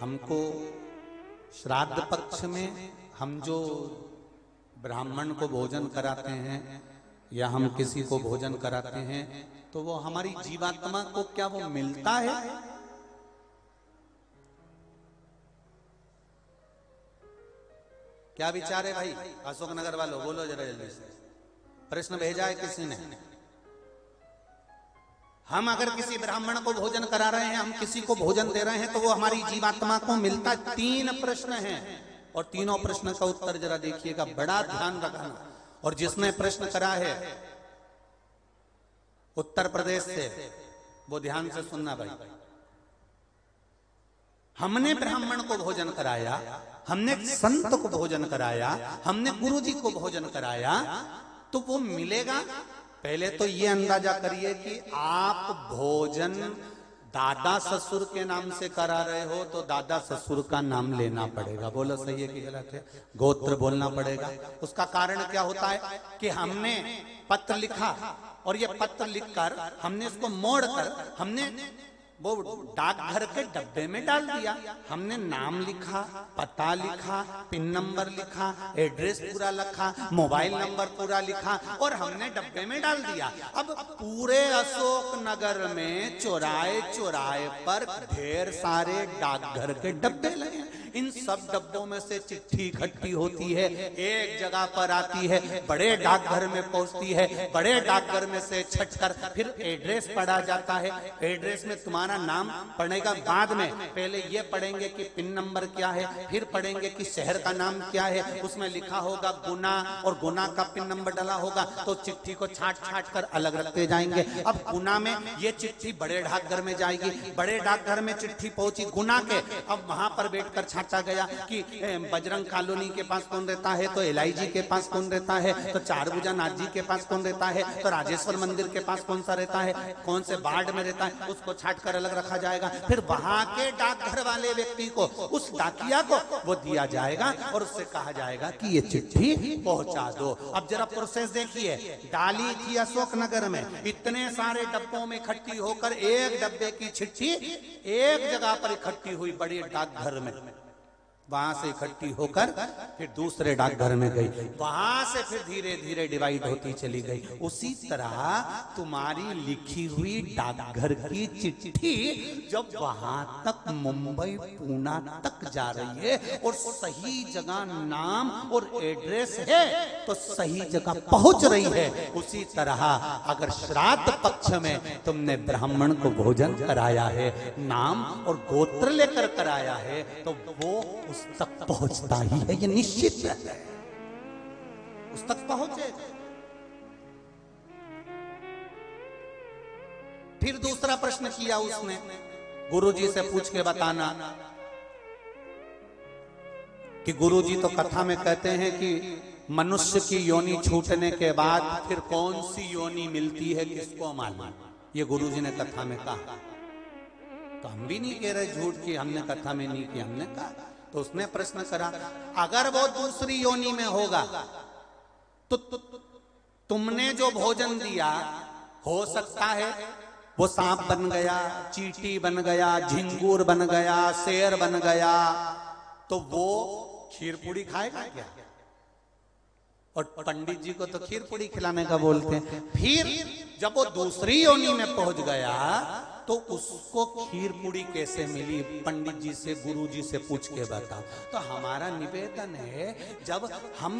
हमको श्राद्ध पक्ष में हम जो ब्राह्मण को भोजन कराते हैं या हम किसी को भोजन कराते हैं तो वो हमारी जीवात्मा को क्या वो मिलता है? क्या विचार है भाई? अशोकनगर वालों बोलो जरा जल्दी से। प्रश्न भेजा है किसी ने? हम अगर किसी ब्राह्मण को भोजन करा रहे हैं, हम किसी को भोजन दे रहे हैं तो वो हमारी जीवात्मा को मिलता। 3 प्रश्न हैं और तीनों प्रश्न का उत्तर जरा देखिएगा, बड़ा ध्यान रखना। और जिसने प्रश्न करा है उत्तर प्रदेश से वो ध्यान से सुनना भाई। हमने ब्राह्मण को भोजन कराया, हमने संत को भोजन कराया, हमने गुरुजी को भोजन कराया, तो वो मिलेगा। पहले तो ये अंदाजा करिए कि आप भोजन दादा ससुर के नाम से करा रहे हो तो दादा ससुर का नाम लेना पड़ेगा। बोलो सही है कि गलत है? गोत्र बोलना पड़ेगा। उसका कारण क्या होता है कि हमने पत्र लिखा और ये पत्र लिखकर हमने इसको मोड़कर हमने वो डाकघर के डब्बे में डाल दिया। हमने नाम लिखा, पता लिखा, पिन नंबर लिखा, एड्रेस पूरा लिखा, मोबाइल नंबर पूरा लिखा और हमने डब्बे में डाल दिया। अब पूरे अशोक नगर में चौराहे चौराहे पर ढेर सारे डाकघर के डब्बे लगे। इन सब डब्बों में से चिट्ठी इकट्ठी होती है, एक जगह पर आती है, बड़े डाकघर में पहुंचती है, बड़े डाकघर में से छटकर फिर एड्रेस पढ़ा जाता है। एड्रेस में तुम्हारा नाम पढ़ेगा बाद में, पहले ये पढ़ेंगे कि पिन नंबर क्या है, फिर पढ़ेंगे कि शहर का नाम क्या है। उसमें लिखा होगा गुना और गुना का पिन नंबर डाला होगा तो चिट्ठी को छाट छाट कर अलग रखते जाएंगे। अब गुना में ये चिट्ठी बड़े डाकघर में जाएगी, बड़े डाकघर में चिट्ठी पहुंची गुना के। अब वहां पर बैठकर छाटा गया कि बजरंग कॉलोनी के पास कौन रहता है, तो एलआईजी के पास कौन रहता है, तो चारभुजा नाथ जी के पास कौन रहता है, तो राजेश्वर मंदिर के पास कौन सा रहता है, कौन से वार्ड में रहता है, उसको छाट कर अलग रखा जाएगा। फिर वहां के डाकघर वाले व्यक्ति को, उस डाकिया को वो दिया जाएगा और उससे कहा जाएगा कि ये चिट्ठी पहुंचा दो। अब जरा प्रोसेस देखिए, डाली थी अशोकनगर में, इतने सारे डब्बों में इकट्ठी होकर एक डब्बे की चिट्ठी एक जगह पर इकट्ठी हुई बड़े डाकघर में। वहां से इकट्ठी होकर फिर दूसरे डाकघर में गई, वहां से फिर धीरे धीरे डिवाइड होती चली गई। उसी तरह तुम्हारी लिखी हुई डाकघर की चिट्ठी जब वहां तक मुंबई पूना तक जा रही है और सही जगह नाम और एड्रेस है तो सही जगह पहुंच रही है, उसी तरह अगर श्राद्ध पक्ष में तुमने ब्राह्मण को भोजन कराया है, नाम और गोत्र लेकर कराया है, तो वो उस तक पहुंचता ही है, ये निश्चित है, उस तक पहुंचे। फिर दूसरा प्रश्न किया उसने, गुरुजी से पूछ के बताना कि गुरुजी तो कथा में कहते हैं कि मनुष्य की योनि छूटने के बाद फिर कौन सी योनि मिलती है किसको मालूम। ये गुरुजी ने कथा में कहा, तो हम भी नहीं कह रहे झूठ की हमने कथा में नहीं की, हमने कहा। तो उसने प्रश्न करा, अगर वो दूसरी योनि में होगा तो तुमने जो भोजन दिया हो सकता है वो सांप बन गया, चींटी बन गया, झिंगूर बन गया, शेर बन गया, तो वो खीर पूड़ी खाएगा क्या? और पंडित जी को तो खीर पूड़ी खिलाने का बोलते हैं। फिर जब वो दूसरी योनि में पहुंच गया तो उसको खीर पूड़ी कैसे मिली? पंडित जी से, गुरु जी से पूछ के बताओ। तो हमारा निवेदन है, जब हम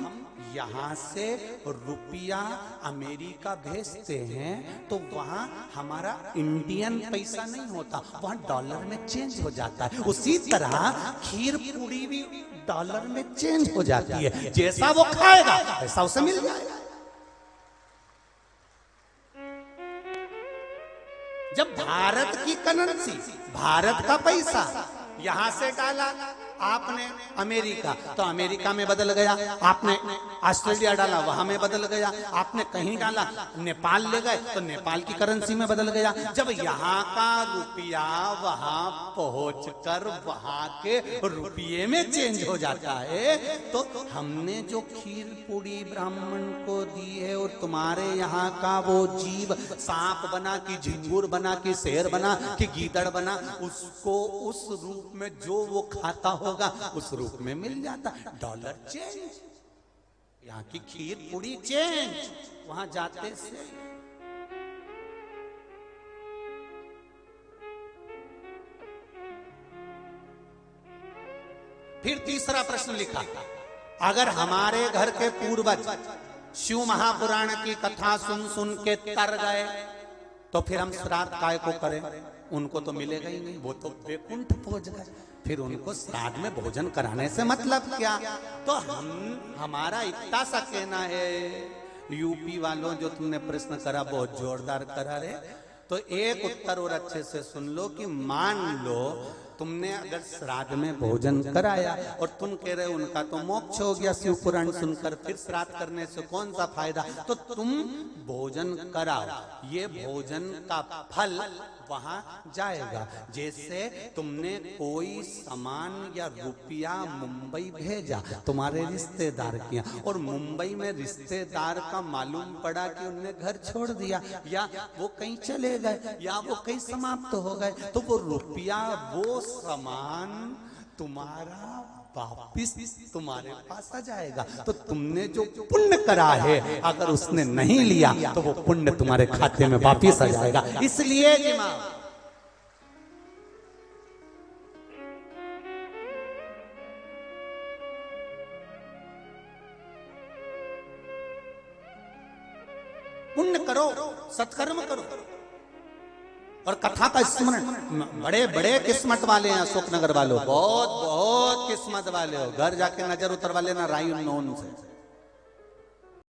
यहाँ से रुपया अमेरिका भेजते हैं तो वहाँ हमारा इंडियन पैसा नहीं होता, वहाँ डॉलर में चेंज हो जाता है। उसी तरह खीर पूड़ी भी डॉलर में चेंज हो जाती है, जैसा वो खाएगा वैसा उसे मिल जाएगा। जब भारत की करेंसी, भारत का पैसा यहां से डाला आपने अमेरिका, तो अमेरिका में बदल गया। आपने ऑस्ट्रेलिया डाला, वहां में बदल गया। आपने कहीं डाला, नेपाल ले गए, तो नेपाल की करेंसी में बदल गया। जब यहाँ का रुपया वहां पहुंचकर वहां के रुपये में चेंज हो जाता है, तो हमने जो खीर पूरी ब्राह्मण को दी है और तुम्हारे यहाँ का वो जीव सांप बना कि झिंगुर बना कि शेर बना कि गीदड़ बना, उसको उस रूप में जो वो खाता होगा उस रूप में मिल जाता। डॉलर चेंज, यहाँ की खीर पूरी चेंज, वहां जाते से। फिर तीसरा प्रश्न लिखा, अगर हमारे घर के पूर्वज शिव महापुराण की कथा सुन सुन के तर गए तो फिर हम श्राद्ध काय को करें? उनको तो मिलेगा ही नहीं, वो तो वैकुंठ पहुंच गए, फिर उनको श्राद्ध में भोजन कराने से मतलब क्या? तो हमारा इतना सा कहना है, यूपी वालों जो तुमने प्रश्न करा बहुत जोरदार करा रे, तो एक उत्तर और अच्छे से सुन लो कि मान लो तुमने अगर श्राद्ध में भोजन कराया और तुम कह रहे हो उनका तो मोक्ष हो गया शिव पुराण सुनकर, फिर श्राद्ध करने से कौन सा फायदा? तो तुम भोजन कराओ, ये भोजन का फल वहां जाएगा। जैसे तुमने कोई सामान या रुपया मुंबई भेजा तुम्हारे रिश्तेदार किया, और मुंबई में रिश्तेदार का मालूम पड़ा कि उनने घर छोड़ दिया या वो कहीं चले गए या वो कहीं समाप्त हो गए, तो वो रुपया वो सामान तुम्हारा वापिस तुम्हारे पास आ जाएगा। तो तुमने जो पुण्य करा है अगर उसने नहीं लिया तो वो पुण्य तुम्हारे खाते में वापिस आ जाएगा। इसलिए जी मां पुण्य करो, सत्कर्म करो और कथा का स्मरण। बड़े बड़े किस्मत वाले हैं अशोकनगर वालों, बहुत बहुत किस्मत वाले हो, घर जाके नजर उतरवा लेना राई नोन से।